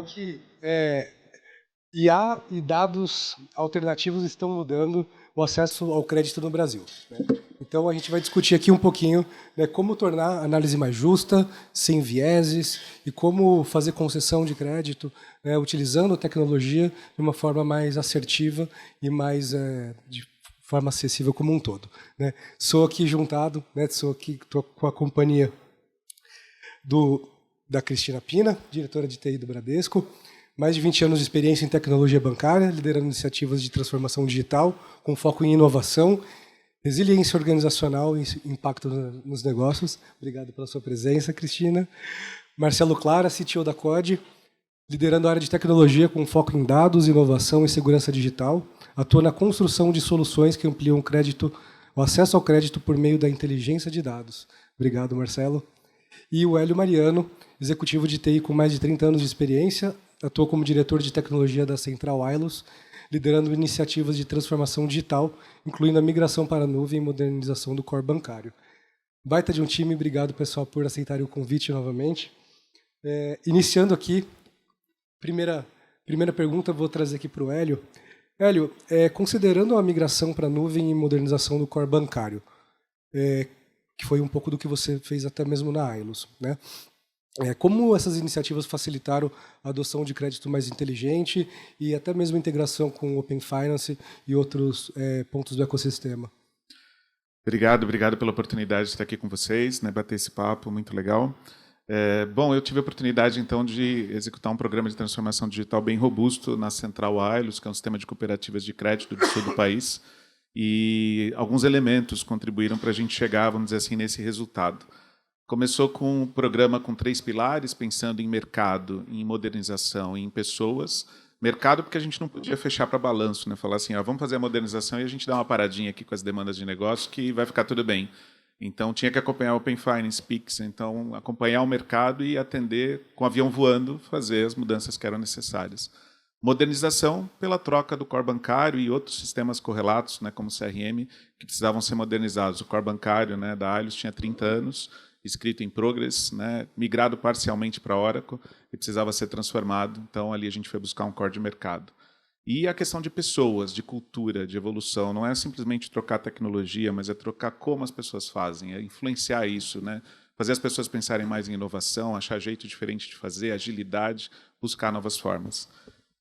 Então, que IA e dados alternativos estão mudando o acesso ao crédito no Brasil, né? Então, a gente vai discutir aqui um pouquinho, né, como tornar a análise mais justa, sem vieses, e como fazer concessão de crédito, né, utilizando a tecnologia de uma forma mais assertiva e mais de forma acessível como um todo, né? Sou aqui juntado, né, estou com a companhia da Cristina Pina, diretora de TI do Bradesco, mais de 20 anos de experiência em tecnologia bancária, liderando iniciativas de transformação digital, com foco em inovação, resiliência organizacional e impacto nos negócios. Obrigado pela sua presença, Cristina. Marcelo Clara, CTO da COD, liderando a área de tecnologia com foco em dados, inovação e segurança digital. Atua na construção de soluções que ampliam o acesso ao crédito por meio da inteligência de dados. Obrigado, Marcelo. E o Hélio Mariano, executivo de TI com mais de 30 anos de experiência, atua como diretor de tecnologia da Central Ailos, liderando iniciativas de transformação digital, incluindo a migração para a nuvem e modernização do core bancário. Baita de um time, obrigado, pessoal, por aceitarem o convite novamente. Iniciando aqui, primeira pergunta, vou trazer aqui para o Hélio. Hélio, considerando a migração para a nuvem e modernização do core bancário, que foi um pouco do que você fez até mesmo na Ailos, né? Como essas iniciativas facilitaram a adoção de crédito mais inteligente e até mesmo a integração com o Open Finance e outros pontos do ecossistema? Obrigado pela oportunidade de estar aqui com vocês, né, bater esse papo, muito legal. Bom, eu tive a oportunidade, então, de executar um programa de transformação digital bem robusto na Central Ailos, que é um sistema de cooperativas de crédito do sul do país, e alguns elementos contribuíram para a gente chegar, vamos dizer assim, nesse resultado. Começou com um programa com 3 pilares, pensando em mercado, em modernização e em pessoas. Mercado, porque a gente não podia fechar para balanço, né? Falar assim, vamos fazer a modernização e a gente dá uma paradinha aqui com as demandas de negócio que vai ficar tudo bem. Então, tinha que acompanhar o Open Finance, Pix, então acompanhar o mercado e atender com o avião voando, fazer as mudanças que eram necessárias. Modernização pela troca do core bancário e outros sistemas correlatos, né, como o CRM, que precisavam ser modernizados. O core bancário, né, da Ailos tinha 30 anos, escrito em Progress, né, migrado parcialmente para Oracle e precisava ser transformado. Então, ali a gente foi buscar um core de mercado. E a questão de pessoas, de cultura, de evolução, não é simplesmente trocar tecnologia, mas é trocar como as pessoas fazem, é influenciar isso, né? Fazer as pessoas pensarem mais em inovação, achar jeito diferente de fazer, agilidade, buscar novas formas.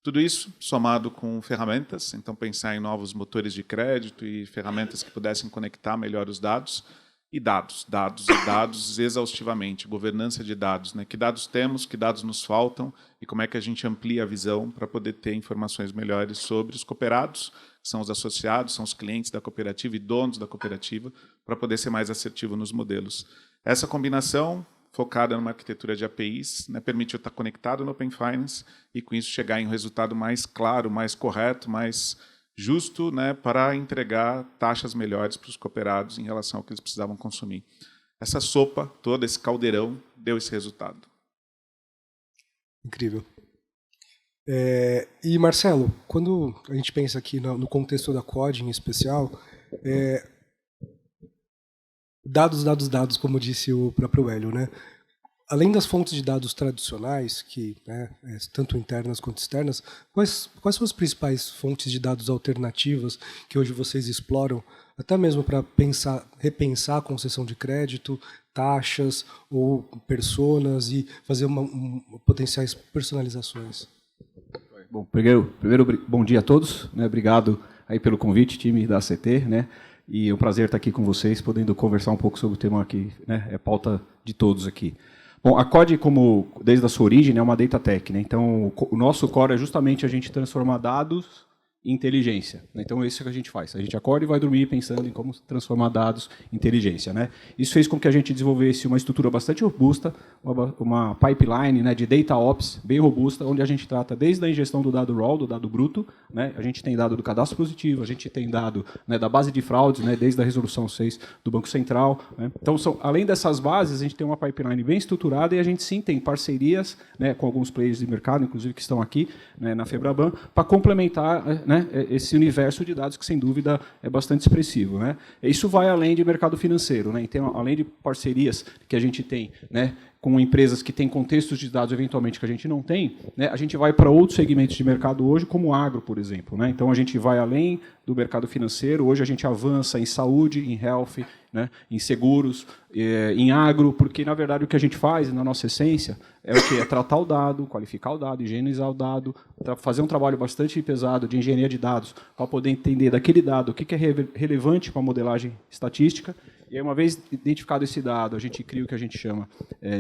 Tudo isso somado com ferramentas, então pensar em novos motores de crédito e ferramentas que pudessem conectar melhor os dados, e dados exaustivamente, governança de dados, né? Que dados temos, que dados nos faltam e como é que a gente amplia a visão para poder ter informações melhores sobre os cooperados, que são os associados, são os clientes da cooperativa e donos da cooperativa, para poder ser mais assertivo nos modelos. Essa combinação, focada numa arquitetura de APIs, né, permitiu estar conectado no Open Finance e, com isso, chegar em um resultado mais claro, mais correto, mais justo, né, para entregar taxas melhores para os cooperados em relação ao que eles precisavam consumir. Essa sopa toda, esse caldeirão, deu esse resultado. Incrível. E, Marcelo, quando a gente pensa aqui no contexto da COD em especial, dados, como disse o próprio Hélio, né? Além das fontes de dados tradicionais, que, né, tanto internas quanto externas, quais são as principais fontes de dados alternativas que hoje vocês exploram, até mesmo para repensar a concessão de crédito, taxas ou personas e fazer potenciais personalizações? Bom, primeiro, bom dia a todos, né? Obrigado aí pelo convite, time da ACT, né? E é um prazer estar aqui com vocês, podendo conversar um pouco sobre o tema que, né, é pauta de todos aqui. Bom, a COD, desde a sua origem, é uma data tech, né? Então, o nosso core é justamente a gente transformar dados em inteligência, né? Então, isso é o que a gente faz. A gente acorda e vai dormir pensando em como transformar dados em inteligência, né? Isso fez com que a gente desenvolvesse uma estrutura bastante robusta, uma pipeline, né, de data ops bem robusta, onde a gente trata desde a ingestão do dado raw, do dado bruto, né? A gente tem dado do cadastro positivo, a gente tem dado, né, da base de fraudes, né, desde a resolução 6 do Banco Central, né? Então, além dessas bases, a gente tem uma pipeline bem estruturada e a gente sim tem parcerias, né, com alguns players de mercado, inclusive que estão aqui, né, na Febraban, para complementar, né, esse universo de dados que, sem dúvida, é bastante expressivo, né? Isso vai além de mercado financeiro, né? Então, além de parcerias que a gente tem, né, com empresas que têm contextos de dados, eventualmente, que a gente não tem, né, a gente vai para outros segmentos de mercado hoje, como o agro, por exemplo. Né? Então, a gente vai além do mercado financeiro, hoje a gente avança em saúde, em health, né, em seguros, em agro, porque, na verdade, o que a gente faz, na nossa essência, é o quê? É tratar o dado, qualificar o dado, higienizar o dado, fazer um trabalho bastante pesado de engenharia de dados para poder entender daquele dado o que é relevante para a modelagem estatística. E aí, uma vez identificado esse dado, a gente cria o que a gente chama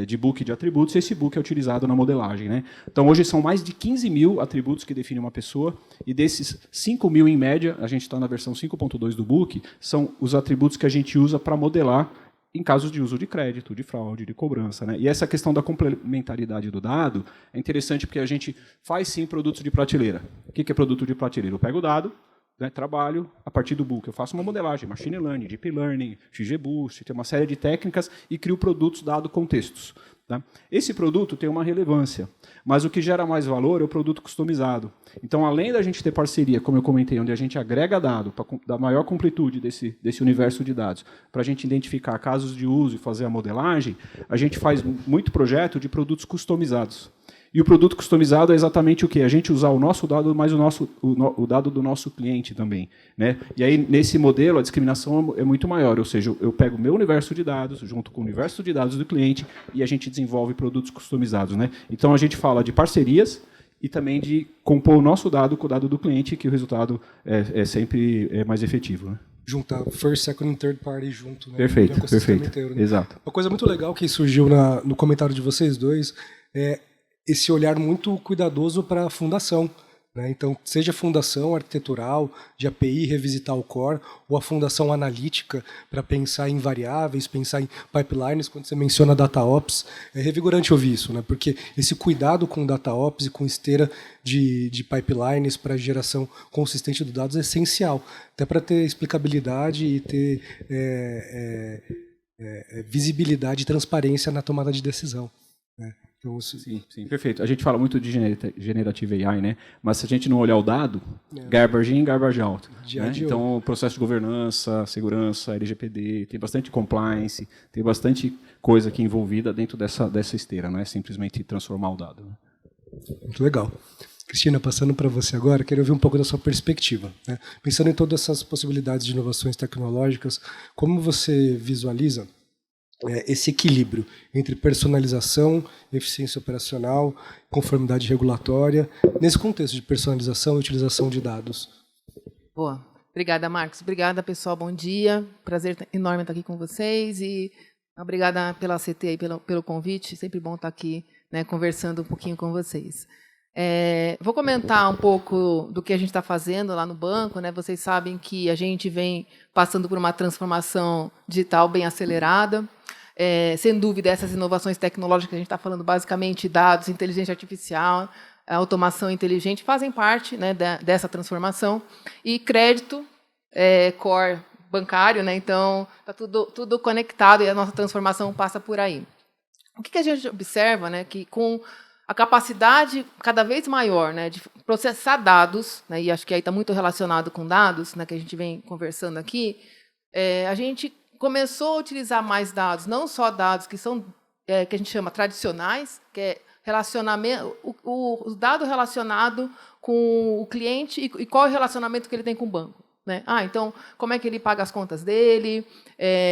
de book de atributos, e esse book é utilizado na modelagem. Né? Então, hoje são mais de 15 mil atributos que definem uma pessoa, e desses 5 mil, em média, a gente está na versão 5.2 do book, são os atributos que a gente usa para modelar em casos de uso de crédito, de fraude, de cobrança. Né? E essa questão da complementaridade do dado é interessante porque a gente faz, sim, produtos de prateleira. O que é produto de prateleira? Eu pego o dado, né, trabalho a partir do book. Eu faço uma modelagem, machine learning, deep learning, XGBoost, tem uma série de técnicas e crio produtos dado contextos. Tá? Esse produto tem uma relevância, mas o que gera mais valor é o produto customizado. Então, além da gente ter parceria, como eu comentei, onde a gente agrega dado para dar maior completude desse universo de dados, para a gente identificar casos de uso e fazer a modelagem, a gente faz muito projeto de produtos customizados. E o produto customizado é exatamente o quê? A gente usar o nosso dado, mas o dado do nosso cliente também. Né? E aí, nesse modelo, a discriminação é muito maior. Ou seja, eu pego o meu universo de dados, junto com o universo de dados do cliente, e a gente desenvolve produtos customizados. Né? Então, a gente fala de parcerias e também de compor o nosso dado com o dado do cliente, que o resultado é sempre mais efetivo. Né? Juntar first, second e third party junto. Né? Perfeito, perfeito. Inteiro, né? Exato. Uma coisa muito legal que surgiu no comentário de vocês dois é esse olhar muito cuidadoso para a fundação. Né? Então, seja a fundação arquitetural, de API, revisitar o core, ou a fundação analítica, para pensar em variáveis, pensar em pipelines, quando você menciona DataOps, é revigorante ouvir isso, né? Porque esse cuidado com DataOps e com esteira de pipelines para geração consistente de dados é essencial, até para ter explicabilidade e ter visibilidade e transparência na tomada de decisão. Né? Então, sim, perfeito. A gente fala muito de Generative AI, né? Mas se a gente não olhar o dado, garbage in, garbage out. Né? Então, o processo de governança, segurança, LGPD, tem bastante compliance, tem bastante coisa aqui envolvida dentro dessa esteira, não é simplesmente transformar o dado. Né? Muito legal. Cristina, passando para você agora, quero ouvir um pouco da sua perspectiva. Né? Pensando em todas essas possibilidades de inovações tecnológicas, como você visualiza esse equilíbrio entre personalização, eficiência operacional, conformidade regulatória, nesse contexto de personalização e utilização de dados? Boa. Obrigada, Marcos. Obrigada, pessoal. Bom dia. Prazer enorme estar aqui com vocês e obrigada pela CT e pelo convite. Sempre bom estar aqui, né, conversando um pouquinho com vocês. Vou comentar um pouco do que a gente está fazendo lá no banco. Né? Vocês sabem que a gente vem passando por uma transformação digital bem acelerada. Sem dúvida, essas inovações tecnológicas que a gente está falando, basicamente dados, inteligência artificial, automação inteligente, fazem parte, né, dessa transformação. E crédito, core bancário, né, então está tudo conectado e a nossa transformação passa por aí. O que a gente observa, né, que com a capacidade cada vez maior, né, de processar dados, né, e acho que aí está muito relacionado com dados, né, que a gente vem conversando aqui, a gente começou a utilizar mais dados, não só dados que são que a gente chama tradicionais, que é relacionamento, o dado relacionado com o cliente e qual é o relacionamento que ele tem com o banco. Né? Então, como é que ele paga as contas dele,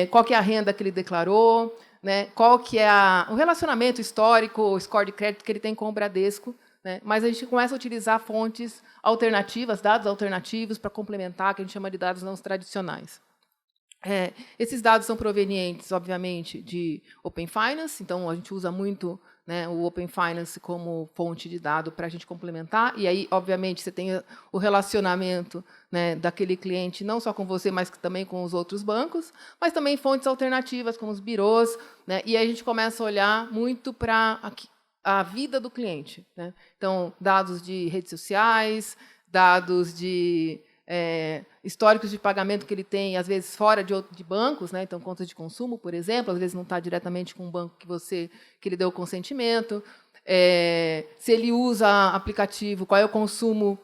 qual que é a renda que ele declarou, né? Qual que é o relacionamento histórico, o score de crédito que ele tem com o Bradesco. Né? Mas a gente começa a utilizar fontes alternativas, dados alternativos, para complementar, que a gente chama de dados não tradicionais. Esses dados são provenientes, obviamente, de Open Finance, então a gente usa muito, né, o Open Finance como fonte de dado para a gente complementar, e aí, obviamente, você tem o relacionamento, né, daquele cliente, não só com você, mas também com os outros bancos, mas também fontes alternativas, como os birôs, né, e aí a gente começa a olhar muito para a vida do cliente. Né? Então, dados de redes sociais, dados de históricos de pagamento que ele tem, às vezes, fora de bancos, né? Então, contas de consumo, por exemplo, às vezes não está diretamente com o banco que ele deu o consentimento. Se ele usa aplicativo, qual é o consumo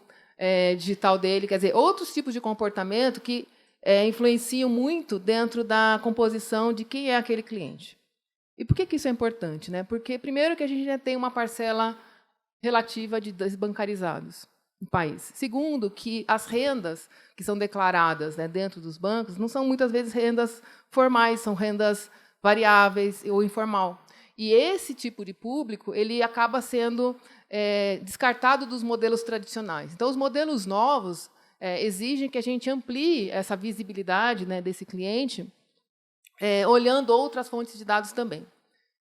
digital dele, quer dizer, outros tipos de comportamento que influenciam muito dentro da composição de quem é aquele cliente. E por que isso é importante, né? Porque, primeiro, que a gente já tem uma parcela relativa de desbancarizados no país. Segundo, que as rendas que são declaradas, né, dentro dos bancos não são, muitas vezes, rendas formais, são rendas variáveis ou informal. E esse tipo de público ele acaba sendo descartado dos modelos tradicionais. Então, os modelos novos exigem que a gente amplie essa visibilidade, né, desse cliente, olhando outras fontes de dados também.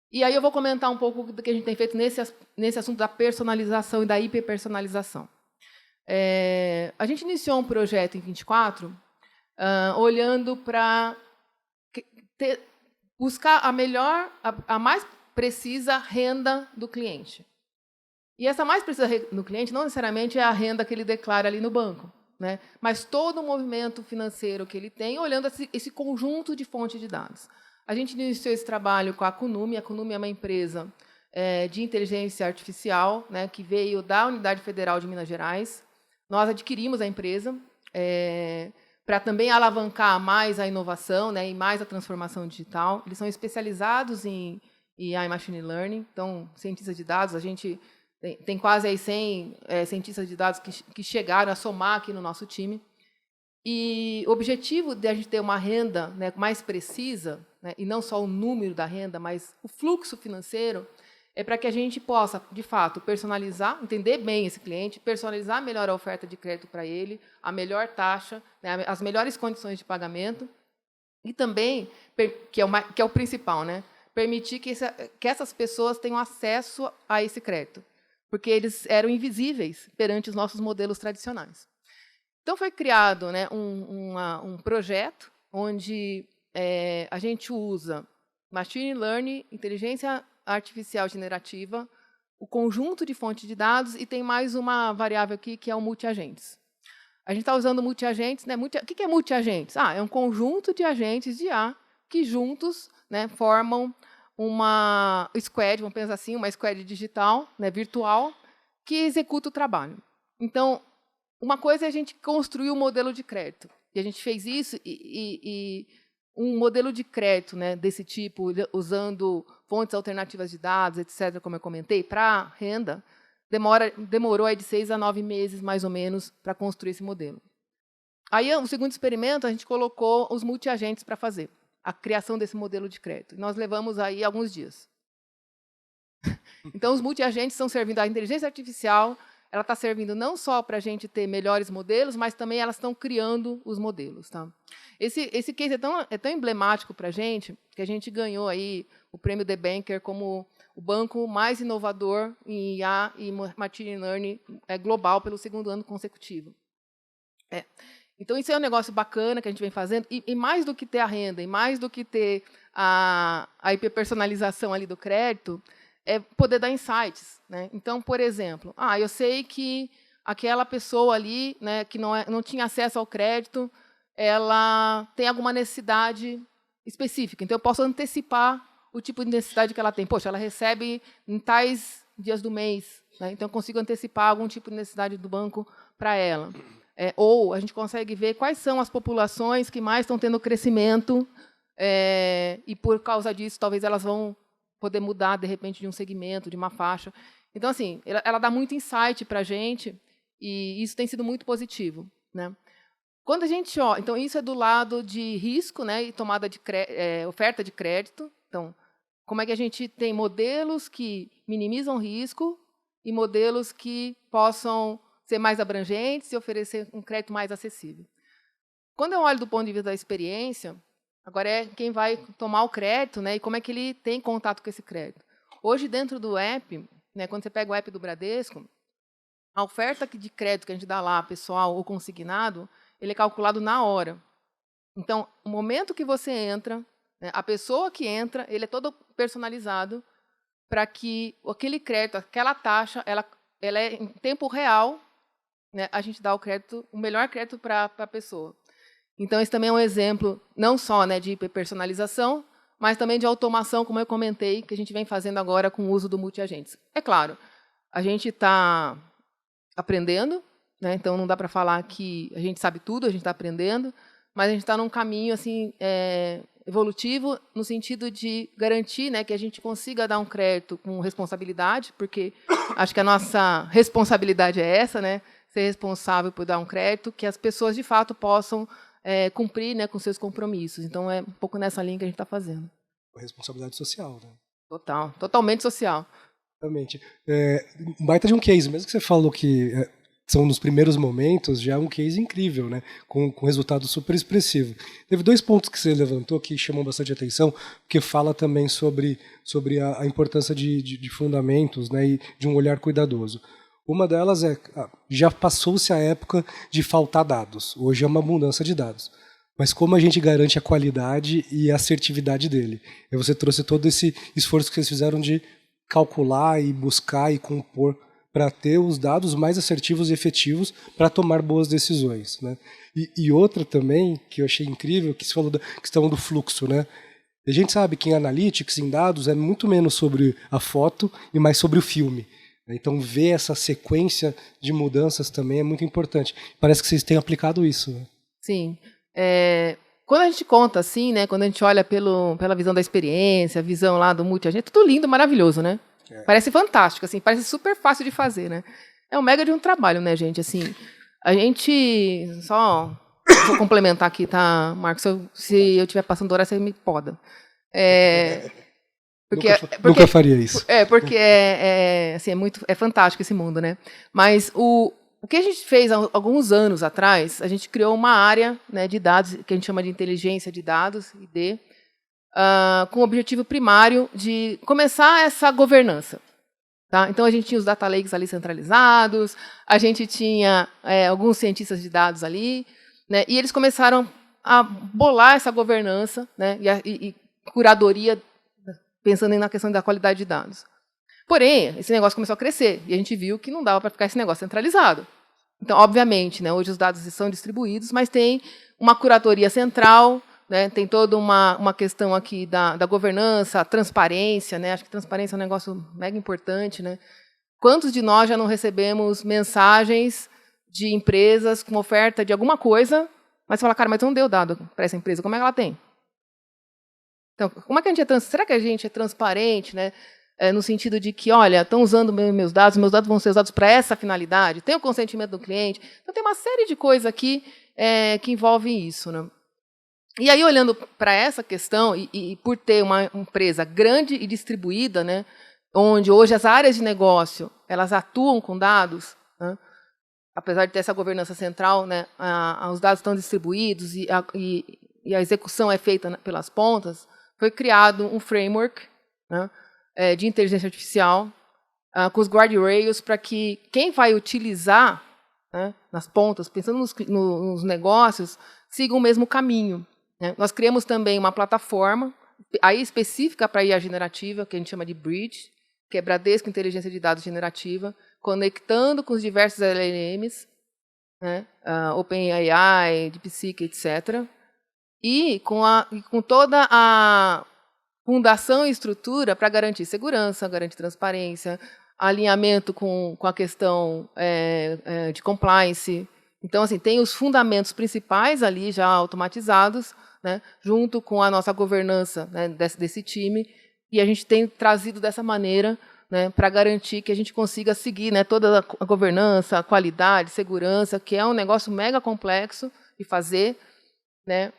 E aí eu vou comentar um pouco do que a gente tem feito nesse assunto da personalização e da hiperpersonalização. A gente iniciou um projeto em 24, olhando para buscar a mais precisa renda do cliente. E essa mais precisa renda do cliente não necessariamente é a renda que ele declara ali no banco, né? Mas todo o movimento financeiro que ele tem, olhando esse conjunto de fontes de dados. A gente iniciou esse trabalho com a Kunumi. A Kunumi é uma empresa de inteligência artificial, né, que veio da Unidade Federal de Minas Gerais. Nós adquirimos a empresa para também alavancar mais a inovação, né, e mais a transformação digital. Eles são especializados em AI Machine Learning, então, cientistas de dados. A gente tem quase aí 100 cientistas de dados que chegaram a somar aqui no nosso time. E o objetivo de a gente ter uma renda, né, mais precisa, né, e não só o número da renda, mas o fluxo financeiro, é para que a gente possa, de fato, personalizar, entender bem esse cliente, personalizar melhor a oferta de crédito para ele, a melhor taxa, né, as melhores condições de pagamento, e também, que é o principal, né, permitir que essas pessoas tenham acesso a esse crédito, porque eles eram invisíveis perante os nossos modelos tradicionais. Então, foi criado, né, um projeto onde a gente usa machine learning, inteligência artificial generativa, o conjunto de fontes de dados, e tem mais uma variável aqui, que é o multiagentes. A gente está usando multiagentes. Né, o que é multiagentes? É um conjunto de agentes de IA que juntos, né, formam uma squad, vamos pensar assim, uma squad digital, né, virtual, que executa o trabalho. Então, uma coisa é a gente construir um modelo de crédito. E a gente fez isso, e um modelo de crédito, né, desse tipo, usando fontes alternativas de dados, etc., como eu comentei, para renda, demorou aí de 6 a 9 meses, mais ou menos, para construir esse modelo. Aí, no segundo experimento, a gente colocou os multiagentes para fazer a criação desse modelo de crédito. E nós levamos aí alguns dias. Então, os multiagentes estão servindo a inteligência artificial. Ela está servindo não só para a gente ter melhores modelos, mas também elas estão criando os modelos. Tá? Esse case é tão emblemático para a gente, que a gente ganhou aí o prêmio The Banker como o banco mais inovador em IA e Machine Learning global pelo 2º ano consecutivo. Então, isso é um negócio bacana que a gente vem fazendo, e mais do que ter a renda, e mais do que ter a hiperpersonalização ali do crédito, é poder dar insights. Né? Então, por exemplo, eu sei que aquela pessoa ali, né, que não tinha acesso ao crédito, ela tem alguma necessidade específica. Então, eu posso antecipar o tipo de necessidade que ela tem. Poxa, ela recebe em tais dias do mês, né? Então eu consigo antecipar algum tipo de necessidade do banco para ela. Ou a gente consegue ver quais são as populações que mais estão tendo crescimento, e, por causa disso, talvez elas vão poder mudar, de repente, de um segmento, de uma faixa. Então, assim, ela dá muito insight para a gente, e isso tem sido muito positivo. Né? Quando a gente então, isso é do lado de risco, né, e tomada de oferta de crédito. Então, como é que a gente tem modelos que minimizam risco e modelos que possam ser mais abrangentes e oferecer um crédito mais acessível. Quando eu olho do ponto de vista da experiência, agora é quem vai tomar o crédito, né, e como é que ele tem contato com esse crédito. Hoje, dentro do app, né, quando você pega o app do Bradesco, a oferta de crédito que a gente dá lá, pessoal ou consignado, ele é calculado na hora. Então, o momento que você entra, né, a pessoa que entra, ele é todo personalizado para que aquele crédito, aquela taxa, ela é em tempo real, né, a gente dá o melhor crédito para a pessoa. Então, esse também é um exemplo, não só, né, de hiperpersonalização, mas também de automação, como eu comentei, que a gente vem fazendo agora com o uso do multiagentes. É claro, a gente está aprendendo, né, então não dá para falar que a gente sabe tudo, a gente está aprendendo, mas a gente está num caminho assim, evolutivo no sentido de garantir, né, que a gente consiga dar um crédito com responsabilidade, porque acho que a nossa responsabilidade é essa, né, ser responsável por dar um crédito, que as pessoas, de fato, possam cumprir, né, com seus compromissos. Então, é um pouco nessa linha que a gente está fazendo. A responsabilidade social, né? Totalmente social. Exatamente. Um baita de um case, mesmo que você falou que são nos primeiros momentos, já é um case incrível, né? Com resultado super expressivo. Teve 2 pontos que você levantou que chamam bastante atenção, porque fala também sobre a importância de fundamentos, né, e de um olhar cuidadoso. Uma delas já passou-se a época de faltar dados. Hoje é uma abundância de dados. Mas como a gente garante a qualidade e a assertividade dele? E você trouxe todo esse esforço que vocês fizeram de calcular e buscar e compor para ter os dados mais assertivos e efetivos para tomar boas decisões, né? E outra também, que eu achei incrível, que você falou da questão do fluxo, né? A gente sabe que em analytics, em dados, é muito menos sobre a foto e mais sobre o filme. Então, ver essa sequência de mudanças também é muito importante. Parece que vocês têm aplicado isso, né? Sim. Quando a gente conta assim, né, quando a gente olha pela visão da experiência, a visão lá do multi-agente, tudo lindo, maravilhoso, né? Parece fantástico, assim, parece super fácil de fazer, né? É um mega de um trabalho, né, gente? Assim, a gente vou complementar aqui, tá, Marcos? Se eu estiver passando hora, você me poda. Nunca faria isso. Porque assim, é fantástico esse mundo, né? Mas o que a gente fez há alguns anos atrás, a gente criou uma área, né, de dados, que a gente chama de inteligência de dados, ID, com o objetivo primário de começar essa governança. Tá? Então, a gente tinha os data lakes ali centralizados, a gente tinha alguns cientistas de dados ali, né, e eles começaram a bolar essa governança, né, e curadoria, pensando na questão da qualidade de dados. Porém, esse negócio começou a crescer, e a gente viu que não dava para ficar esse negócio centralizado. Então, obviamente, né, hoje os dados são distribuídos, mas tem uma curadoria central, né, tem toda uma questão aqui da governança, transparência, né, acho que transparência é um negócio mega importante. Né? Quantos de nós já não recebemos mensagens de empresas com oferta de alguma coisa, mas você fala, cara, mas não deu dado para essa empresa, como é que ela tem? Então, como é que a gente será que a gente é transparente, né? No sentido de que, olha, estão usando meus dados vão ser usados para essa finalidade, tem o consentimento do cliente. Então, tem uma série de coisas aqui que envolvem isso. Né? E aí, olhando para essa questão, e por ter uma empresa grande e distribuída, né, onde hoje as áreas de negócio elas atuam com dados, né, apesar de ter essa governança central, né, os dados estão distribuídos e a execução é feita pelas pontas, foi criado um framework, né, de inteligência artificial, com os guardrails, para que quem vai utilizar, né, nas pontas, pensando nos negócios, siga o mesmo caminho. Né? Nós criamos também uma plataforma aí específica para a IA generativa, que a gente chama de Bridge, que é Bradesco Inteligência de Dados Generativa, conectando com os diversos LLMs, né, OpenAI, DeepSeek, etc., e com toda a fundação e estrutura para garantir segurança, garantir transparência, alinhamento com a questão de compliance. Então, assim, tem os fundamentos principais ali já automatizados, né, junto com a nossa governança, né, desse time, e a gente tem trazido dessa maneira, né, para garantir que a gente consiga seguir, né, toda a governança, a qualidade, segurança, que é um negócio mega complexo de fazer, né,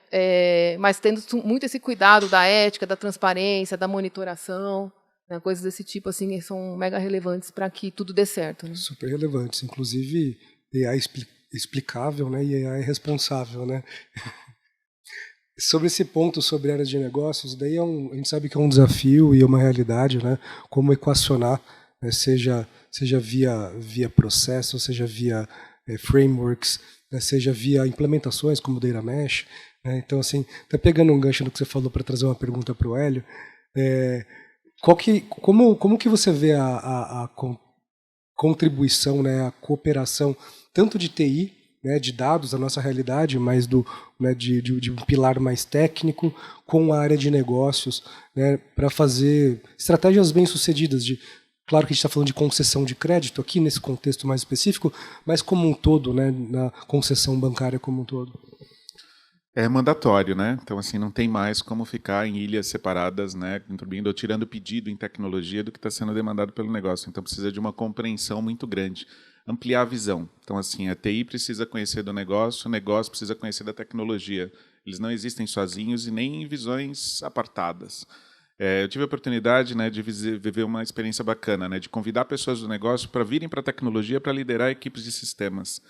mas tendo muito esse cuidado da ética, da transparência, da monitoração, né, coisas desse tipo assim, que são mega relevantes para que tudo dê certo. Né? Super relevantes, inclusive AI explicável, né, e AI responsável, né? Sobre esse ponto, sobre áreas de negócios, daí a gente sabe que é um desafio e é uma realidade, né? Como equacionar, né, seja via processo, seja via frameworks, né, seja via implementações como Data Mesh. Né? Então, assim, até pegando um gancho no que você falou para trazer uma pergunta para o Hélio, como que você vê a contribuição, né, a cooperação, tanto de TI, né, de dados, a nossa realidade, mas né, de um pilar mais técnico, com a área de negócios, né, para fazer estratégias bem-sucedidas. Claro que a gente está falando de concessão de crédito aqui, nesse contexto mais específico, mas como um todo, né, na concessão bancária como um todo. É mandatório, né? Então, assim, não tem mais como ficar em ilhas separadas, né, contribuindo ou tirando pedido em tecnologia do que está sendo demandado pelo negócio. Então, precisa de uma compreensão muito grande. Ampliar a visão. Então, assim, a TI precisa conhecer do negócio, o negócio precisa conhecer da tecnologia. Eles não existem sozinhos e nem em visões apartadas. Eu tive a oportunidade, né, de viver uma experiência bacana, né, de convidar pessoas do negócio para virem para a tecnologia para liderar equipes de sistemas.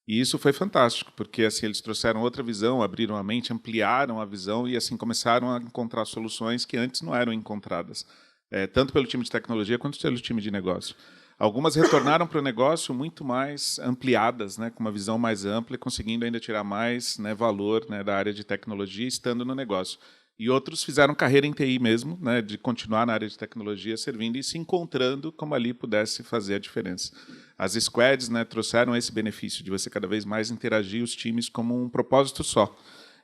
E isso foi fantástico, porque assim eles trouxeram outra visão, abriram a mente, ampliaram a visão e assim começaram a encontrar soluções que antes não eram encontradas, tanto pelo time de tecnologia quanto pelo time de negócio. Algumas retornaram para o negócio muito mais ampliadas, né, com uma visão mais ampla e conseguindo ainda tirar mais, né, valor, né, da área de tecnologia estando no negócio. E outros fizeram carreira em TI mesmo, né, de continuar na área de tecnologia, servindo e se encontrando como ali pudesse fazer a diferença. As squads, né, trouxeram esse benefício de você cada vez mais interagir os times como um propósito só.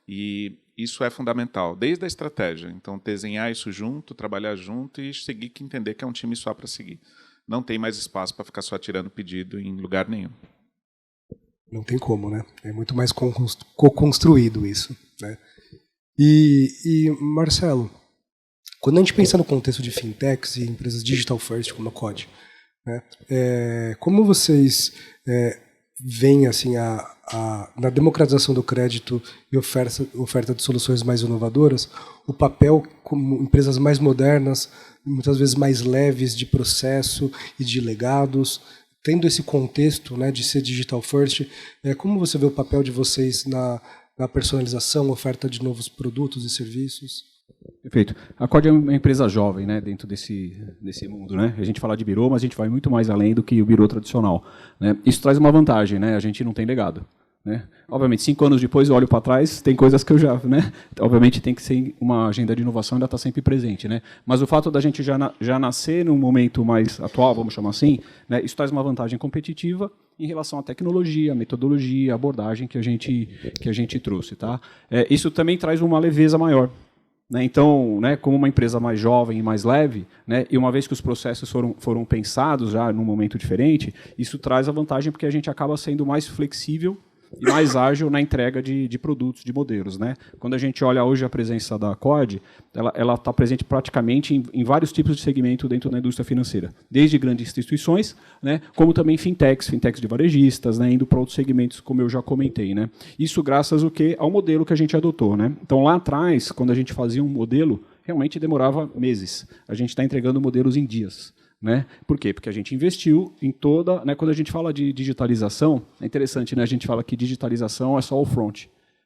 E isso é fundamental, desde a estratégia. Então, desenhar isso junto, trabalhar junto e seguir que entender que é um time só para seguir. Não tem mais espaço para ficar só tirando pedido em lugar nenhum. Não tem como, né? É muito mais co-construído isso, né? E Marcelo, quando a gente pensa no contexto de fintechs e empresas digital first como a COD, né, como vocês veem assim, na democratização do crédito e oferta de soluções mais inovadoras, o papel como empresas mais modernas, muitas vezes mais leves de processo e de legados, tendo esse contexto, né, de ser digital first, como você vê o papel de vocês na personalização, oferta de novos produtos e serviços? Perfeito. A COD é uma empresa jovem, né, dentro desse mundo, né? A gente fala de birô, mas a gente vai muito mais além do que o birô tradicional, né? Isso traz uma vantagem, né? A gente não tem legado, né? Obviamente, 5 anos depois eu olho para trás, tem coisas que eu já, né? Obviamente tem que ser uma agenda de inovação, ainda está sempre presente, né? Mas o fato da gente já nascer num momento mais atual, vamos chamar assim, né? Isso traz uma vantagem competitiva em relação à tecnologia, metodologia, abordagem que a gente trouxe, tá? Isso também traz uma leveza maior. Então, né, como uma empresa mais jovem e mais leve, né, e uma vez que os processos foram pensados já num momento diferente, isso traz a vantagem porque a gente acaba sendo mais flexível e mais ágil na entrega de produtos, de modelos, né? Quando a gente olha hoje a presença da COD, ela está presente praticamente em vários tipos de segmento dentro da indústria financeira, desde grandes instituições, né, como também fintechs de varejistas, né, indo para outros segmentos, como eu já comentei, né? Isso graças ao modelo que a gente adotou, né? Então, lá atrás, quando a gente fazia um modelo, realmente demorava meses. A gente está entregando modelos em dias. Né? Por quê? Porque a gente investiu em toda... Né, quando a gente fala de digitalização, é interessante, né, a gente fala que digitalização é só o front.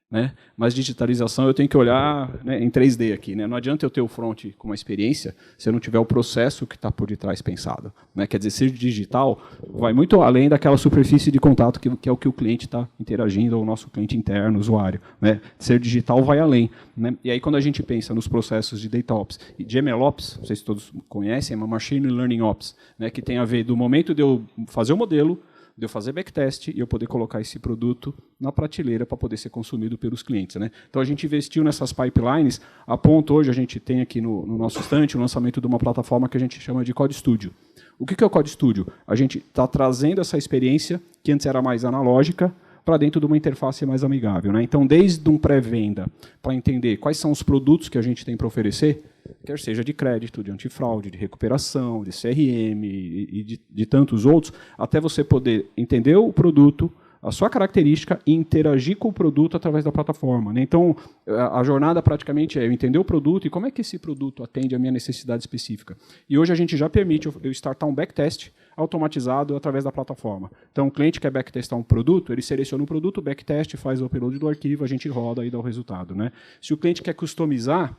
Né? Mas digitalização eu tenho que olhar, né, em 3D aqui. Né? Não adianta eu ter o front com uma experiência se eu não tiver o processo que está por detrás pensado. Né? Quer dizer, ser digital vai muito além daquela superfície de contato que é o que o cliente está interagindo, ou o nosso cliente interno, usuário. Né? Ser digital vai além. Né? E aí, quando a gente pensa nos processos de Data Ops e de ML Ops, não sei se todos conhecem, é uma Machine Learning Ops, né, que tem a ver do momento de eu fazer o modelo, de eu fazer backtest e eu poder colocar esse produto na prateleira para poder ser consumido pelos clientes. Né? Então, a gente investiu nessas pipelines, a ponto hoje a gente tem aqui no nosso estante o lançamento de uma plataforma que a gente chama de Code Studio. O que é o Code Studio? A gente está trazendo essa experiência, que antes era mais analógica, para dentro de uma interface mais amigável. Né? Então, desde um pré-venda, para entender quais são os produtos que a gente tem para oferecer, quer seja de crédito, de antifraude, de recuperação, de CRM e de tantos outros, até você poder entender o produto, a sua característica e interagir com o produto através da plataforma. Né? Então, a jornada praticamente é eu entender o produto e como é que esse produto atende à minha necessidade específica. E hoje a gente já permite eu startar um backtest automatizado através da plataforma. Então, o cliente quer backtestar um produto, ele seleciona o produto, backtest, faz o upload do arquivo, a gente roda e dá o resultado. Né? Se o cliente quer customizar,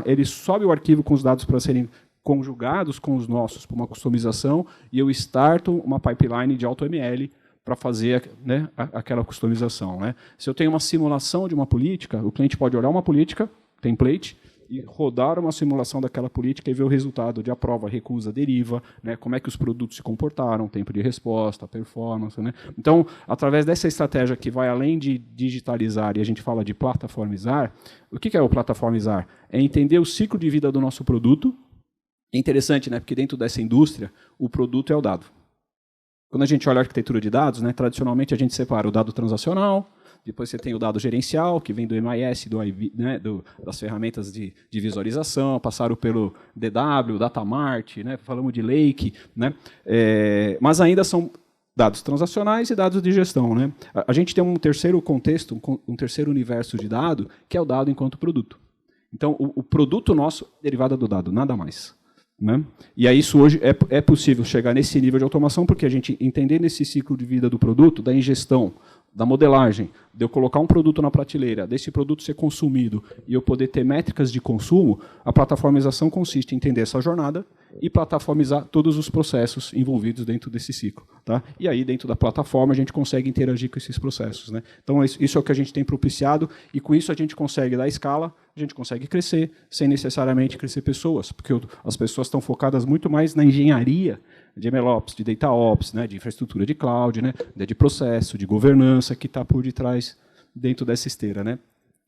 ele sobe o arquivo com os dados para serem conjugados com os nossos para uma customização e eu starto uma pipeline de AutoML para fazer, né, aquela customização. Né? Se eu tenho uma simulação de uma política, o cliente pode olhar uma política, template, e rodar uma simulação daquela política e ver o resultado de aprova, recusa, deriva, né, como é que os produtos se comportaram, tempo de resposta, performance. Né? Então, através dessa estratégia que vai além de digitalizar, e a gente fala de plataformizar, o que é o plataformizar? É entender o ciclo de vida do nosso produto. É interessante, né, porque dentro dessa indústria, o produto é o dado. Quando a gente olha a arquitetura de dados, né, tradicionalmente a gente separa o dado transacional, depois você tem o dado gerencial, que vem do MIS, do IV, né, das ferramentas de visualização, passaram pelo DW, Datamart, né, falamos de Lake, né, mas ainda são dados transacionais e dados de gestão. Né? A gente tem um terceiro contexto, um terceiro universo de dado, que é o dado enquanto produto. Então, o produto nosso é derivado do dado, nada mais. Né? E aí isso hoje é possível chegar nesse nível de automação, porque a gente, entendendo esse ciclo de vida do produto, da ingestão, da modelagem, de eu colocar um produto na prateleira, desse produto ser consumido e eu poder ter métricas de consumo, a plataformização consiste em entender essa jornada e plataformizar todos os processos envolvidos dentro desse ciclo. Tá? E aí, dentro da plataforma, a gente consegue interagir com esses processos. Né? Então, isso é o que a gente tem propiciado, e com isso a gente consegue dar escala, a gente consegue crescer, sem necessariamente crescer pessoas, porque as pessoas estão focadas muito mais na engenharia de MLOps, de DataOps, né, de infraestrutura de cloud, né, de processo, de governança, que está por detrás dentro dessa esteira. Né?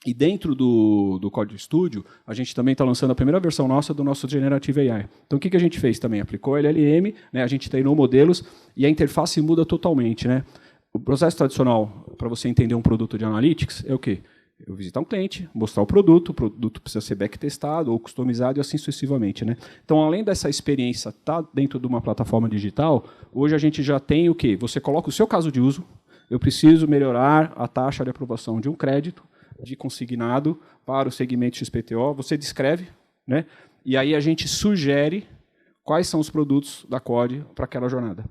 E dentro do Code Studio, a gente também está lançando a primeira versão nossa do nosso Generative AI. Então, o que a gente fez também? Aplicou LLM, né, a gente treinou modelos, e a interface muda totalmente. Né? O processo tradicional, para você entender um produto de analytics, é o quê? Eu visitar um cliente, mostrar o produto precisa ser backtestado ou customizado e assim sucessivamente. Né? Então, além dessa experiência estar dentro de uma plataforma digital, hoje a gente já tem o quê? Você coloca o seu caso de uso, eu preciso melhorar a taxa de aprovação de um crédito de consignado para o segmento XPTO, você descreve, né? E aí a gente sugere quais são os produtos da COD para aquela jornada.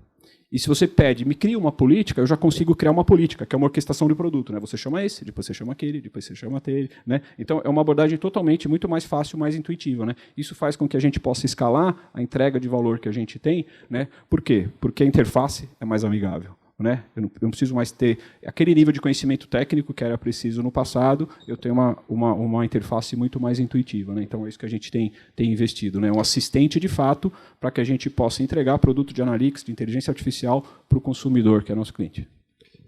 E se você pede, me cria uma política, eu já consigo criar uma política, que é uma orquestração de produto. Né? Você chama esse, depois você chama aquele, depois você chama aquele. Né? Então, é uma abordagem totalmente muito mais fácil, mais intuitiva. Né? Isso faz com que a gente possa escalar a entrega de valor que a gente tem. Né? Por quê? Porque a interface é mais amigável. Né? Eu não preciso mais ter aquele nível de conhecimento técnico que era preciso no passado, eu tenho uma interface muito mais intuitiva. Né? Então, é isso que a gente tem investido. Né? Um assistente, de fato, para que a gente possa entregar produto de analytics, de inteligência artificial, para o consumidor, que é nosso cliente.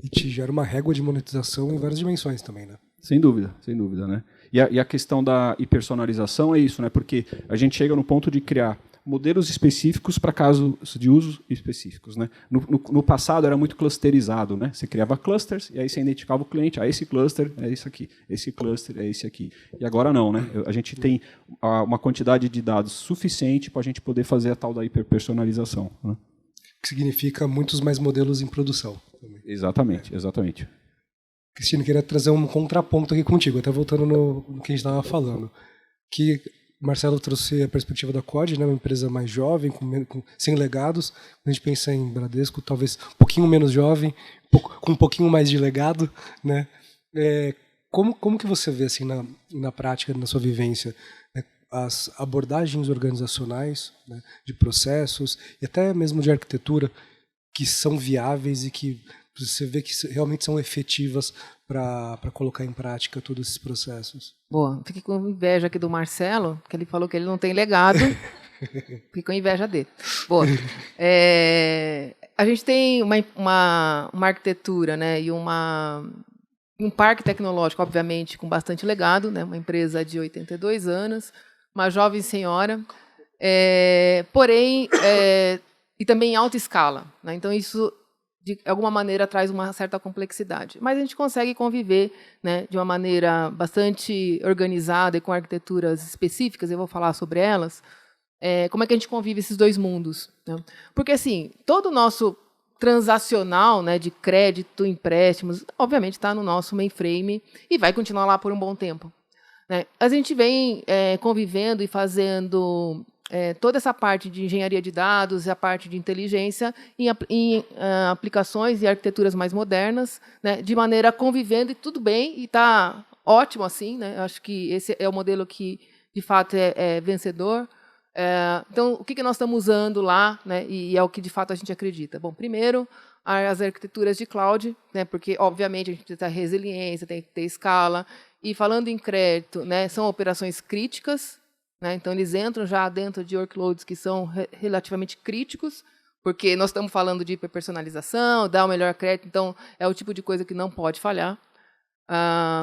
E te gera uma régua de monetização em várias dimensões também. Né? Sem dúvida, sem dúvida. Né? E a questão da hipersonalização é isso, né? Porque a gente chega no ponto de criar modelos específicos para casos de uso específicos. Né? No passado era muito clusterizado. Né? Você criava clusters e aí você identificava o cliente. Esse cluster é esse aqui, esse cluster é esse aqui. E agora não. Né? A gente tem uma quantidade de dados suficiente para a gente poder fazer a tal da hiperpersonalização. Né? Que significa muitos mais modelos em produção. Também. Exatamente, exatamente. Cristina, queria trazer um contraponto aqui contigo, até voltando no que a gente estava falando. Que o Marcelo trouxe a perspectiva da COD, né, uma empresa mais jovem, sem legados. Quando a gente pensa em Bradesco, talvez um pouquinho menos jovem, com um pouquinho mais de legado. Né? Como que você vê assim, na prática, na sua vivência, né, as abordagens organizacionais, né, de processos e até mesmo de arquitetura que são viáveis e que você vê que realmente são efetivas para colocar em prática todos esses processos? Boa, fiquei com inveja aqui do Marcelo, que ele falou que ele não tem legado. Fiquei com inveja dele. Boa. A gente tem uma arquitetura, né, e um parque tecnológico, obviamente, com bastante legado, né, uma empresa de 82 anos, uma jovem senhora, porém, e também em alta escala. Né, então, isso de alguma maneira traz uma certa complexidade. Mas a gente consegue conviver, né, de uma maneira bastante organizada e com arquiteturas específicas, eu vou falar sobre elas, como é que a gente convive esses dois mundos. Né? Porque, assim, todo o nosso transacional, né, de crédito, empréstimos, obviamente está no nosso mainframe e vai continuar lá por um bom tempo. Né? A gente vem convivendo e fazendo toda essa parte de engenharia de dados e a parte de inteligência em aplicações e arquiteturas mais modernas, né, de maneira convivendo e tudo bem, e está ótimo assim. Né? Eu acho que esse é o modelo que, de fato, é vencedor. Então, o que nós estamos usando lá, né, e é o que, de fato, a gente acredita? Bom, primeiro, as arquiteturas de cloud, né, porque, obviamente, a gente precisa ter resiliência, tem que ter escala. E, falando em crédito, né, são operações críticas, né, então, eles entram já dentro de workloads que são relativamente críticos, porque nós estamos falando de hiperpersonalização, dar o melhor crédito, então, é o tipo de coisa que não pode falhar.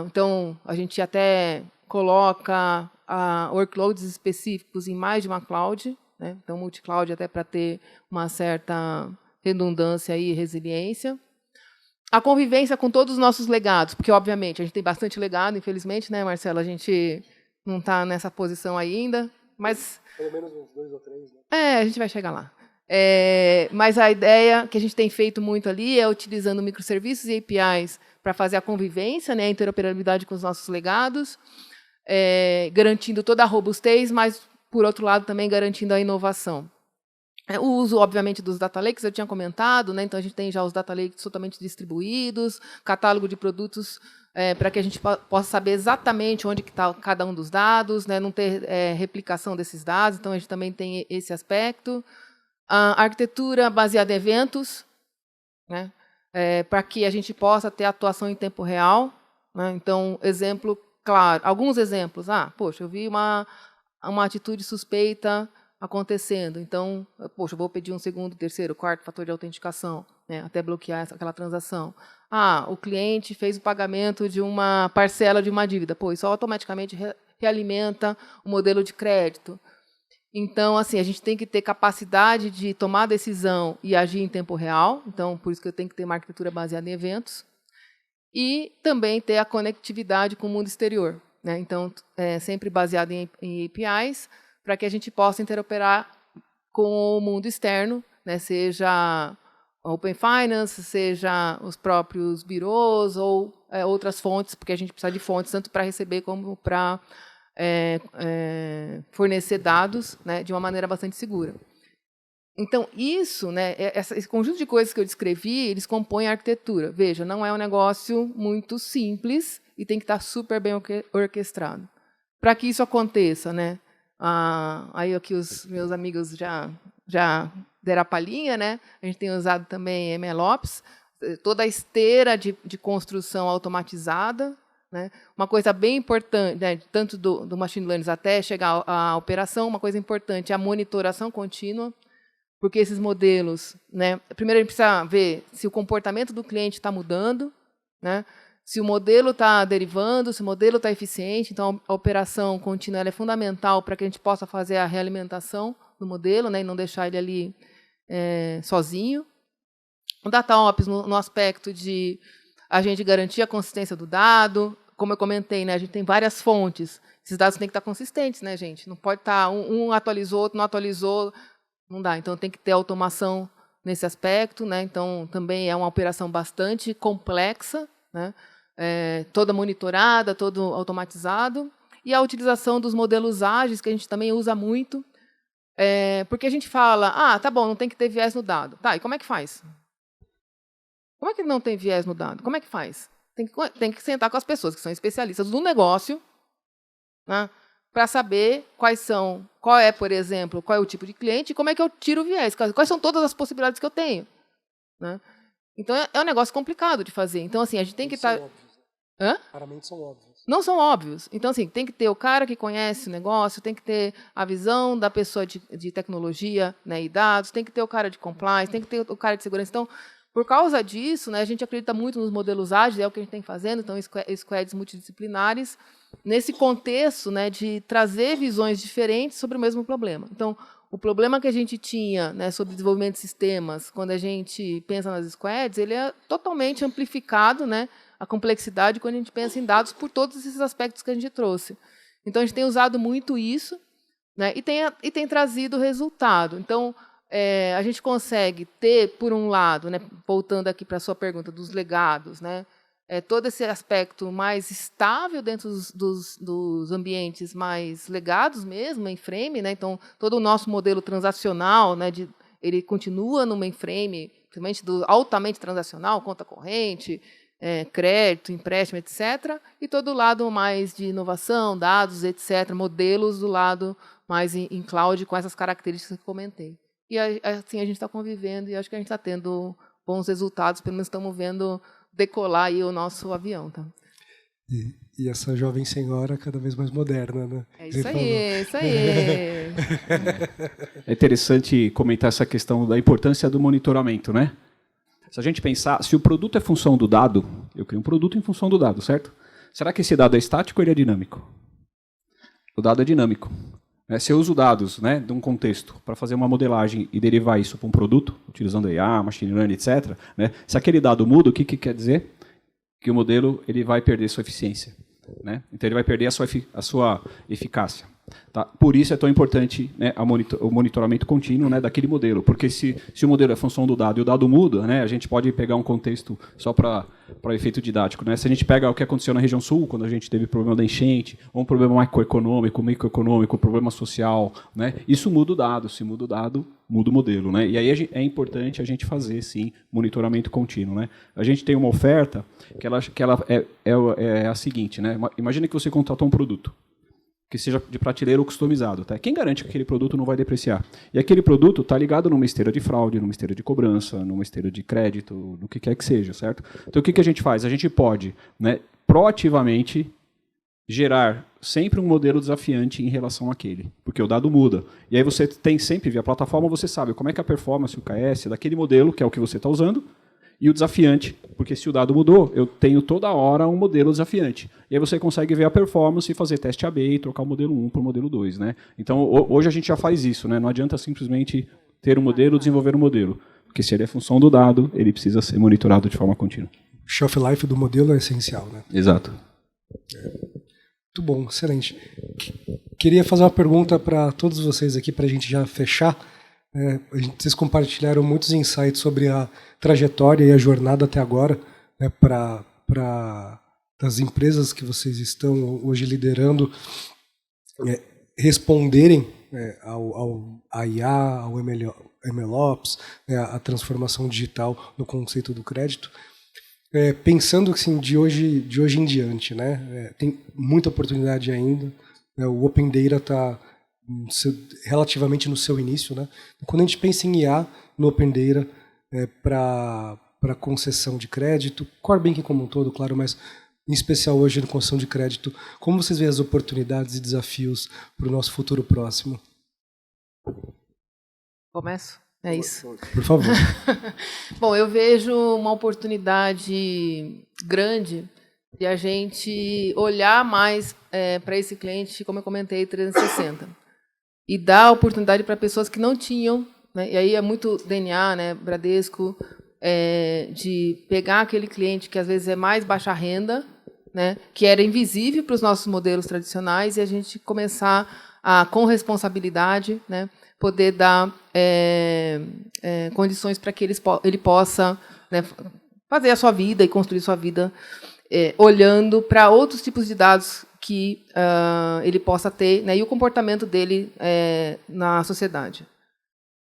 Então, a gente até coloca workloads específicos em mais de uma cloud, né? Então, multi-cloud até para ter uma certa redundância e resiliência. a convivência com todos os nossos legados, porque, obviamente, a gente tem bastante legado, infelizmente, né, Marcelo? A gente não está nessa posição ainda, mas... Pelo menos uns 2 ou 3, né? A gente vai chegar lá. Mas a ideia que a gente tem feito muito ali é utilizando microserviços e APIs para fazer a convivência, né, a interoperabilidade com os nossos legados, garantindo toda a robustez, mas, por outro lado, também garantindo a inovação. O uso, obviamente, dos data lakes, eu tinha comentado, né? Então a gente tem já os data lakes totalmente distribuídos, catálogo de produtos para que a gente possa saber exatamente onde que está cada um dos dados, né? Não ter replicação desses dados, então a gente também tem esse aspecto. A arquitetura baseada em eventos, né? Para que a gente possa ter atuação em tempo real, né? Então, exemplo claro, alguns exemplos. Poxa, eu vi uma atitude suspeita acontecendo. Então, poxa, eu vou pedir um segundo, terceiro, quarto fator de autenticação, né, até bloquear aquela transação. O cliente fez o pagamento de uma parcela de uma dívida. Isso automaticamente realimenta o modelo de crédito. Então, assim, a gente tem que ter capacidade de tomar decisão e agir em tempo real. Então, por isso que eu tenho que ter uma arquitetura baseada em eventos. E também ter a conectividade com o mundo exterior, né? Então, sempre baseado em APIs, para que a gente possa interoperar com o mundo externo, né, seja Open Finance, seja os próprios birôs ou outras fontes, porque a gente precisa de fontes tanto para receber como para fornecer dados, né, de uma maneira bastante segura. Então, isso, né, esse conjunto de coisas que eu descrevi, eles compõem a arquitetura. Veja, não é um negócio muito simples e tem que estar super bem orquestrado. Para que isso aconteça, né, aí aqui os meus amigos já deram a palhinha, né? A gente tem usado também MLOps, toda a esteira de construção automatizada, né? Uma coisa bem importante, né, tanto do machine learning até chegar à operação, uma coisa importante é a monitoração contínua, porque esses modelos, né, primeiro a gente precisa ver se o comportamento do cliente está mudando, né? Se o modelo está derivando, se o modelo está eficiente. Então, a operação contínua ela é fundamental para que a gente possa fazer a realimentação do modelo, né, e não deixar ele ali sozinho. O DataOps, no aspecto de a gente garantir a consistência do dado. Como eu comentei, né, a gente tem várias fontes. Esses dados têm que estar consistentes, né, gente? Não pode estar um atualizou, outro não atualizou. Não dá. Então, tem que ter automação nesse aspecto, né? Então, também é uma operação bastante complexa, né? Toda monitorada, todo automatizado, e a utilização dos modelos ágeis, que a gente também usa muito, porque a gente fala, tá bom, não tem que ter viés no dado. Tá, e como é que faz? Como é que não tem viés no dado? Como é que faz? Tem que sentar com as pessoas que são especialistas do negócio, né, para saber qual é, por exemplo, qual é o tipo de cliente e como é que eu tiro o viés, quais são todas as possibilidades que eu tenho, né? Então, é um negócio complicado de fazer. Então, assim, a gente tem que estar... Claramente são óbvios. Não são óbvios. Então, assim, tem que ter o cara que conhece o negócio, tem que ter a visão da pessoa de tecnologia, né, e dados, tem que ter o cara de compliance, tem que ter o cara de segurança. Então, por causa disso, né, a gente acredita muito nos modelos ágeis, é o que a gente tem fazendo, então, squads multidisciplinares, nesse contexto, né, de trazer visões diferentes sobre o mesmo problema. Então, o problema que a gente tinha, né, sobre desenvolvimento de sistemas, quando a gente pensa nas squads, ele é totalmente amplificado, né, a complexidade quando a gente pensa em dados por todos esses aspectos que a gente trouxe. Então, a gente tem usado muito isso, né, e tem trazido resultado. Então, a gente consegue ter, por um lado, né, voltando aqui para a sua pergunta dos legados, né, todo esse aspecto mais estável dentro dos ambientes mais legados mesmo, mainframe, né? Então, todo o nosso modelo transacional, né, ele continua no mainframe, principalmente do altamente transacional, conta corrente, crédito, empréstimo, etc. E todo o lado mais de inovação, dados, etc., modelos do lado mais em cloud, com essas características que eu comentei. E assim a gente está convivendo e acho que a gente está tendo bons resultados, pelo menos estamos vendo decolar aí o nosso avião. Tá? E essa jovem senhora cada vez mais moderna, né? É isso aí, é isso aí. É interessante comentar essa questão da importância do monitoramento, né? Se a gente pensar, se o produto é função do dado, eu crio um produto em função do dado, certo? Será que esse dado é estático ou ele é dinâmico? O dado é dinâmico. Se eu uso dados, né, de um contexto para fazer uma modelagem e derivar isso para um produto, utilizando IA, machine learning, etc., né, se aquele dado muda, o que quer dizer? Que o modelo ele vai perder sua eficiência. Né? Então, ele vai perder a sua eficácia. Tá? Por isso é tão importante, né, o monitoramento contínuo, né, daquele modelo. Porque se o modelo é função do dado e o dado muda, né, a gente pode pegar um contexto só para efeito didático. Né? Se a gente pega o que aconteceu na região sul, quando a gente teve problema da enchente, ou um problema macroeconômico, microeconômico, problema social, né, isso muda o dado. Se muda o dado, muda o modelo. Né? E aí é importante a gente fazer, sim, monitoramento contínuo. Né? A gente tem uma oferta que ela é a seguinte. Né? Imagina que você contratou um produto que seja de prateleira ou customizado. Tá? Quem garante que aquele produto não vai depreciar? E aquele produto está ligado numa esteira de fraude, numa esteira de cobrança, numa esteira de crédito, no que quer que seja, certo? Então, o que a gente faz? A gente pode, né, proativamente gerar sempre um modelo desafiante em relação àquele, porque o dado muda. E aí você tem sempre, via plataforma, você sabe como é que é a performance, o KS daquele modelo, que é o que você está usando, e o desafiante, porque se o dado mudou, eu tenho toda hora um modelo desafiante. E aí você consegue ver a performance e fazer teste AB e trocar o modelo 1 para o modelo 2. Né? Então, hoje a gente já faz isso. Né? Não adianta simplesmente ter um modelo, desenvolver um modelo. Porque se ele é função do dado, ele precisa ser monitorado de forma contínua. O shelf life do modelo é essencial. Né? Exato. Muito bom, excelente. Queria fazer uma pergunta para todos vocês aqui, para a gente já fechar. Vocês compartilharam muitos insights sobre a trajetória e a jornada até agora, né, para as empresas que vocês estão hoje liderando responderem à IA, ao MLOps, né, à transformação digital no conceito do crédito. Pensando assim, de hoje em diante, né, tem muita oportunidade ainda, né, o Open Data está relativamente no seu início, né? Quando a gente pensa em IA no Open Data para concessão de crédito, Core Banking como um todo, claro, mas em especial hoje na concessão de crédito, como vocês veem as oportunidades e desafios para o nosso futuro próximo? Começo? É isso. Por favor. Bom, eu vejo uma oportunidade grande de a gente olhar mais para esse cliente, como eu comentei, 360. E dar oportunidade para pessoas que não tinham, né? E aí é muito DNA, né, Bradesco, de pegar aquele cliente que às vezes é mais baixa renda, né, que era invisível para os nossos modelos tradicionais, e a gente começar a, com responsabilidade, né, poder dar condições para que ele possa, né, fazer a sua vida e construir sua vida olhando para outros tipos de dados que ele possa ter, né, e o comportamento dele na sociedade.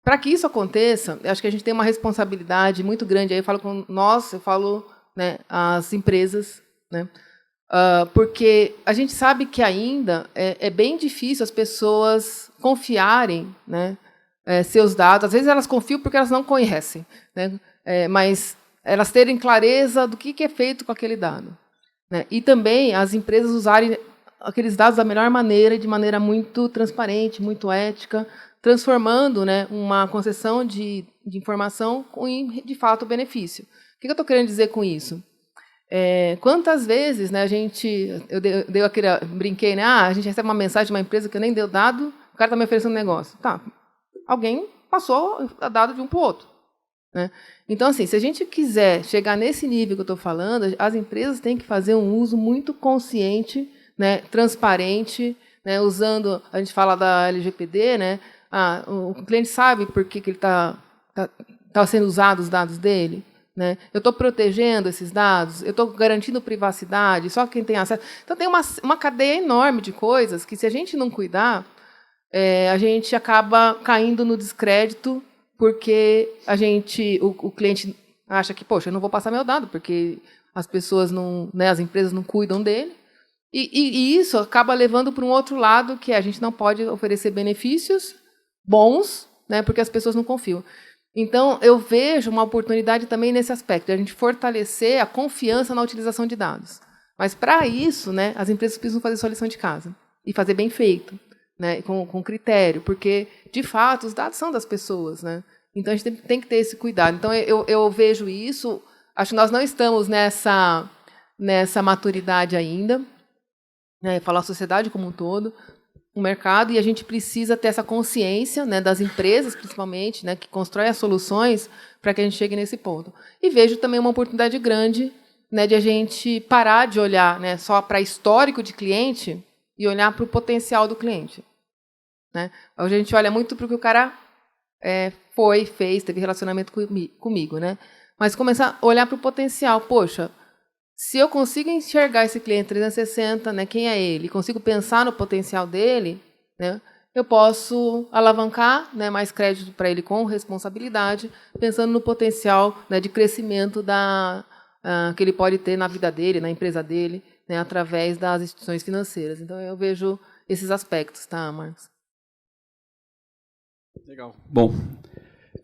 Para que isso aconteça, eu acho que a gente tem uma responsabilidade muito grande. Aí eu falo com nós, eu falo, né, as empresas, né, porque a gente sabe que ainda é bem difícil as pessoas confiarem, né, seus dados. Às vezes elas confiam porque elas não conhecem, né, mas elas terem clareza do que é feito com aquele dado. Né? E também as empresas usarem aqueles dados da melhor maneira, de maneira muito transparente, muito ética, transformando, né, uma concessão de informação em, de fato, benefício. O que eu estou querendo dizer com isso? Quantas vezes, né, brinquei, né, a gente recebe uma mensagem de uma empresa que eu nem dei o dado, o cara está me oferecendo um negócio. Tá, alguém passou a dado de um para o outro. Né? Então, assim, se a gente quiser chegar nesse nível que eu estou falando, as empresas têm que fazer um uso muito consciente, né, transparente, né, usando, a gente fala da LGPD, né, o cliente sabe por que ele está sendo usado os dados dele. Né? Eu estou protegendo esses dados, eu estou garantindo privacidade, só quem tem acesso. Então, tem uma cadeia enorme de coisas que, se a gente não cuidar, a gente acaba caindo no descrédito, porque o cliente acha que, poxa, eu não vou passar meu dado, porque as pessoas não, né, as empresas não cuidam dele. E isso acaba levando para um outro lado, que a gente não pode oferecer benefícios bons, né, porque as pessoas não confiam. Então, eu vejo uma oportunidade também nesse aspecto, de a gente fortalecer a confiança na utilização de dados. Mas, para isso, né, as empresas precisam fazer sua lição de casa e fazer bem feito, né, com critério, porque, de fato, os dados são das pessoas. Né? Então, a gente tem que ter esse cuidado. Então, eu vejo isso, acho que nós não estamos nessa maturidade ainda, né, falar a sociedade como um todo, o mercado, e a gente precisa ter essa consciência, né, das empresas, principalmente, né, que constroem as soluções para que a gente chegue nesse ponto. E vejo também uma oportunidade grande, né, de a gente parar de olhar, né, só para histórico de cliente e olhar para o potencial do cliente. Né? Hoje a gente olha muito para o que o cara fez, teve relacionamento comigo. Né? Mas começar a olhar para o potencial. Poxa, se eu consigo enxergar esse cliente 360, né, quem é ele, consigo pensar no potencial dele, né, eu posso alavancar, né, mais crédito para ele com responsabilidade, pensando no potencial, né, de crescimento que ele pode ter na vida dele, na empresa dele, né, através das instituições financeiras. Então, eu vejo esses aspectos, tá, Marcos? Legal. Bom,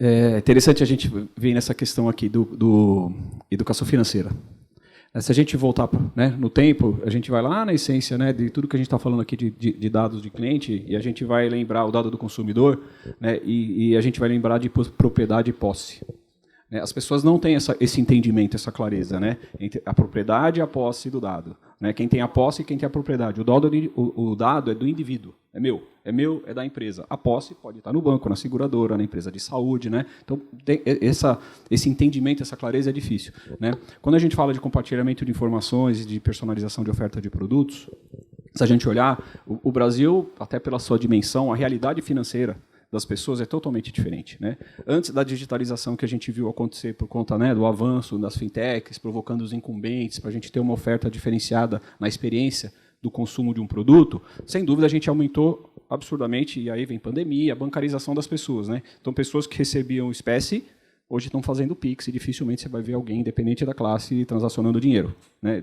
é interessante a gente ver nessa questão aqui do educação financeira. Se a gente voltar, né, no tempo, a gente vai lá na essência, né, de tudo que a gente está falando aqui de dados de cliente, e a gente vai lembrar o dado do consumidor, né, e a gente vai lembrar de propriedade e posse. As pessoas não têm esse entendimento, essa clareza, né, entre a propriedade e a posse do dado. Né, quem tem a posse e quem tem a propriedade. O dado é do indivíduo, é meu, é da empresa. A posse pode estar no banco, na seguradora, na empresa de saúde. Né? Então, esse entendimento, essa clareza é difícil. Né? Quando a gente fala de compartilhamento de informações e de personalização de oferta de produtos, se a gente olhar, o Brasil, até pela sua dimensão, a realidade financeira das pessoas é totalmente diferente. Né? Antes da digitalização que a gente viu acontecer por conta, né, do avanço das fintechs, provocando os incumbentes, para a gente ter uma oferta diferenciada na experiência do consumo de um produto, sem dúvida a gente aumentou absurdamente, e aí vem pandemia, a bancarização das pessoas. Né? Então, pessoas que recebiam espécie, hoje estão fazendo Pix, e dificilmente você vai ver alguém, independente da classe, transacionando dinheiro, né?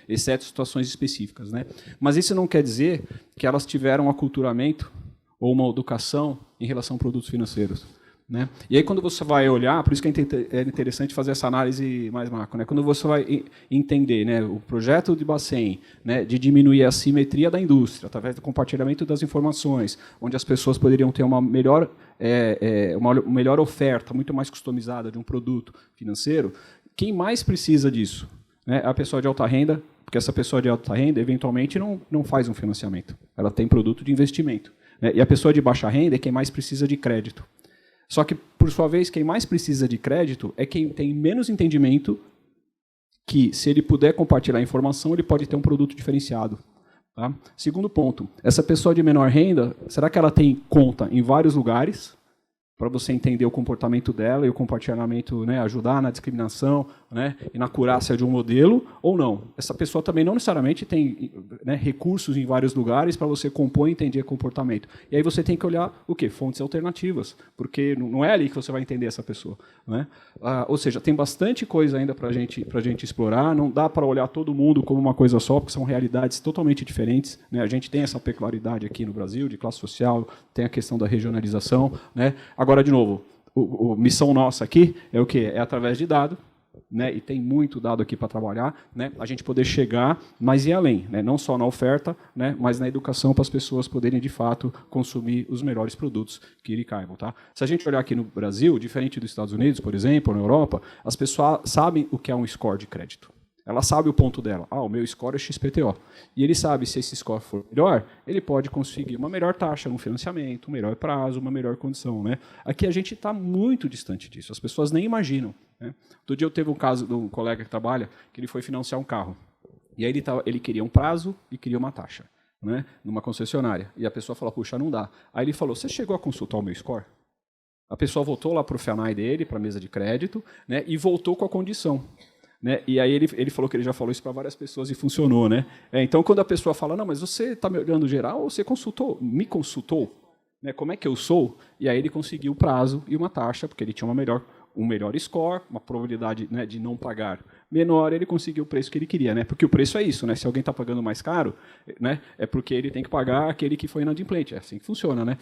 Exceto situações específicas. Né? Mas isso não quer dizer que elas tiveram um aculturamento ou uma educação em relação a produtos financeiros. Né? E aí, quando você vai olhar, por isso que é interessante fazer essa análise mais macro, né? Quando você vai entender, né, o projeto de Bacen, né, de diminuir a assimetria da indústria, através do compartilhamento das informações, onde as pessoas poderiam ter uma melhor oferta, muito mais customizada de um produto financeiro, quem mais precisa disso? Né? A pessoa de alta renda, porque essa pessoa de alta renda, eventualmente, não faz um financiamento. Ela tem produto de investimento. Né? E a pessoa de baixa renda é quem mais precisa de crédito. Só que, por sua vez, quem mais precisa de crédito é quem tem menos entendimento que, se ele puder compartilhar a informação, ele pode ter um produto diferenciado. Tá? Segundo ponto, essa pessoa de menor renda, será que ela tem conta em vários lugares para você entender o comportamento dela e o compartilhamento, né, ajudar na discriminação, né, e na acurácia de um modelo, ou não? Essa pessoa também não necessariamente tem, né, recursos em vários lugares para você compor e entender comportamento. E aí você tem que olhar o quê? Fontes alternativas, porque não é ali que você vai entender essa pessoa. Né? Ou seja, tem bastante coisa ainda para a gente explorar, não dá para olhar todo mundo como uma coisa só, porque são realidades totalmente diferentes. Né? A gente tem essa peculiaridade aqui no Brasil, de classe social, tem a questão da regionalização. Né? Agora, de novo, a missão nossa aqui é o quê? É através de dado, né? E tem muito dado aqui para trabalhar, né? A gente poder chegar mais e além, né? Não só na oferta, né? Mas na educação para as pessoas poderem, de fato, consumir os melhores produtos que lhe caibam. Tá? Se a gente olhar aqui no Brasil, diferente dos Estados Unidos, por exemplo, ou na Europa, as pessoas sabem o que é um score de crédito. Ela sabe o ponto dela. O meu score é XPTO. E ele sabe, se esse score for melhor, ele pode conseguir uma melhor taxa no financiamento, um melhor prazo, uma melhor condição. Né? Aqui a gente está muito distante disso. As pessoas nem imaginam. Né? Outro dia eu teve um caso de um colega que trabalha, que ele foi financiar um carro. E aí ele queria um prazo e queria uma taxa, né? Numa concessionária. E a pessoa falou, puxa, não dá. Aí ele falou, você chegou a consultar o meu score? A pessoa voltou lá para o FNAI dele, para a mesa de crédito, né? E voltou com a condição. Né? E aí ele falou que ele já falou isso para várias pessoas e funcionou. Né? Então, quando a pessoa fala, não, mas você está me olhando geral ou você me consultou? Né? Como é que eu sou? E aí ele conseguiu o prazo e uma taxa, porque ele tinha um melhor score, uma probabilidade, né, de não pagar menor, ele conseguiu o preço que ele queria. Né? Porque o preço é isso, né? Se alguém está pagando mais caro, né, é porque ele tem que pagar aquele que foi inadimplente. É assim que funciona. Né?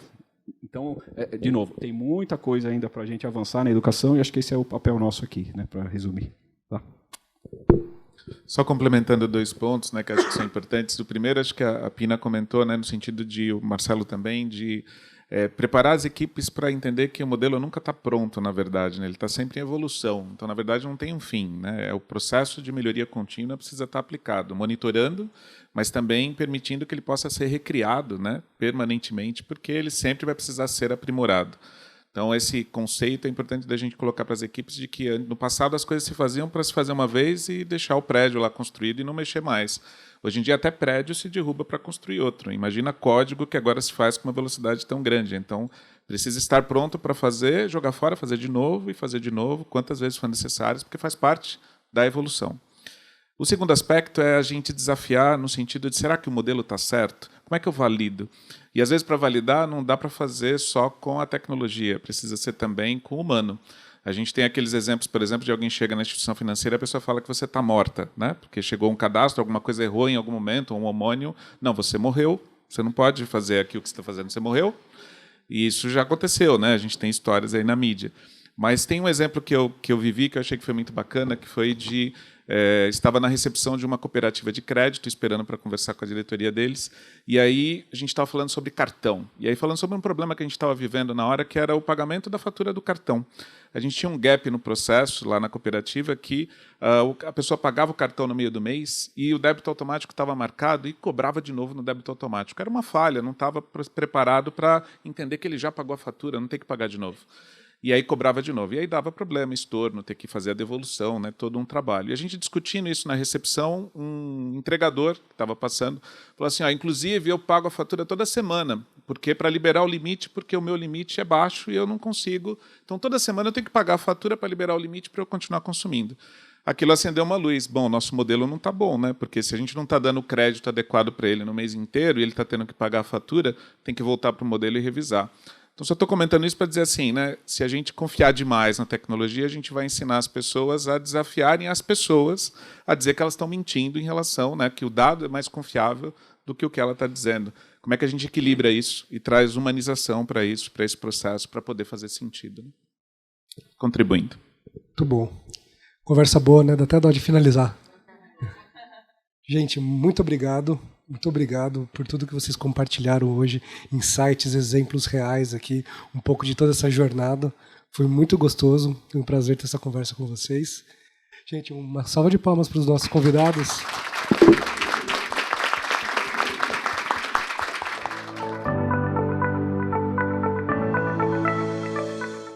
Então, de novo, tem muita coisa ainda para a gente avançar na educação e acho que esse é o papel nosso aqui, né, para resumir. Tá? Só complementando 2 pontos, né, que acho que são importantes. O primeiro, acho que a Pina comentou, né, no sentido de, o Marcelo também, de preparar as equipes para entender que o modelo nunca está pronto, na verdade, né? Ele está sempre em evolução. Então, na verdade, não tem um fim, né? O processo de melhoria contínua precisa estar aplicado, monitorando, mas também permitindo que ele possa ser recriado, né, permanentemente, porque ele sempre vai precisar ser aprimorado. Então, esse conceito é importante da gente colocar para as equipes de que no passado as coisas se faziam para se fazer uma vez e deixar o prédio lá construído e não mexer mais. Hoje em dia, até prédio se derruba para construir outro. Imagina código que agora se faz com uma velocidade tão grande. Então, precisa estar pronto para fazer, jogar fora, fazer de novo e fazer de novo, quantas vezes for necessário, porque faz parte da evolução. O segundo aspecto é a gente desafiar no sentido de, será que o modelo está certo? Como é que eu valido? E, às vezes, para validar, não dá para fazer só com a tecnologia, precisa ser também com o humano. A gente tem aqueles exemplos, por exemplo, de alguém chega na instituição financeira e a pessoa fala que você está morta, né? Porque chegou um cadastro, alguma coisa errou em algum momento, um homônio. Não, você morreu, você não pode fazer aqui o que você está fazendo, você morreu. E isso já aconteceu, né? A gente tem histórias aí na mídia. Mas tem um exemplo que eu vivi, que eu achei que foi muito bacana, que foi de... estava na recepção de uma cooperativa de crédito, esperando para conversar com a diretoria deles, e aí a gente estava falando sobre cartão. E aí falando sobre um problema que a gente estava vivendo na hora, que era o pagamento da fatura do cartão. A gente tinha um gap no processo, lá na cooperativa, que a pessoa pagava o cartão no meio do mês e o débito automático estava marcado e cobrava de novo no débito automático. Era uma falha, não estava preparado para entender que ele já pagou a fatura, não tem que pagar de novo. E aí cobrava de novo. E aí dava problema, estorno, ter que fazer a devolução, né, todo um trabalho. E a gente discutindo isso na recepção, um entregador que estava passando falou assim, inclusive eu pago a fatura toda semana, porque para liberar o limite, porque o meu limite é baixo e eu não consigo. Então toda semana eu tenho que pagar a fatura para liberar o limite para eu continuar consumindo. Aquilo acendeu uma luz. Bom, nosso modelo não está bom, né? Porque se a gente não está dando o crédito adequado para ele no mês inteiro e ele está tendo que pagar a fatura, tem que voltar para o modelo e revisar. Então, só estou comentando isso para dizer assim, né? Se a gente confiar demais na tecnologia, a gente vai ensinar as pessoas a desafiarem as pessoas a dizer que elas estão mentindo em relação, né, que o dado é mais confiável do que o que ela está dizendo. Como é que a gente equilibra isso e traz humanização para isso, para esse processo, para poder fazer sentido? Né? Contribuindo. Muito bom. Conversa boa, né? Dá até dó de finalizar. Gente, muito obrigado. Muito obrigado por tudo que vocês compartilharam hoje, insights, exemplos reais aqui, um pouco de toda essa jornada. Foi muito gostoso, foi um prazer ter essa conversa com vocês. Gente, uma salva de palmas para os nossos convidados.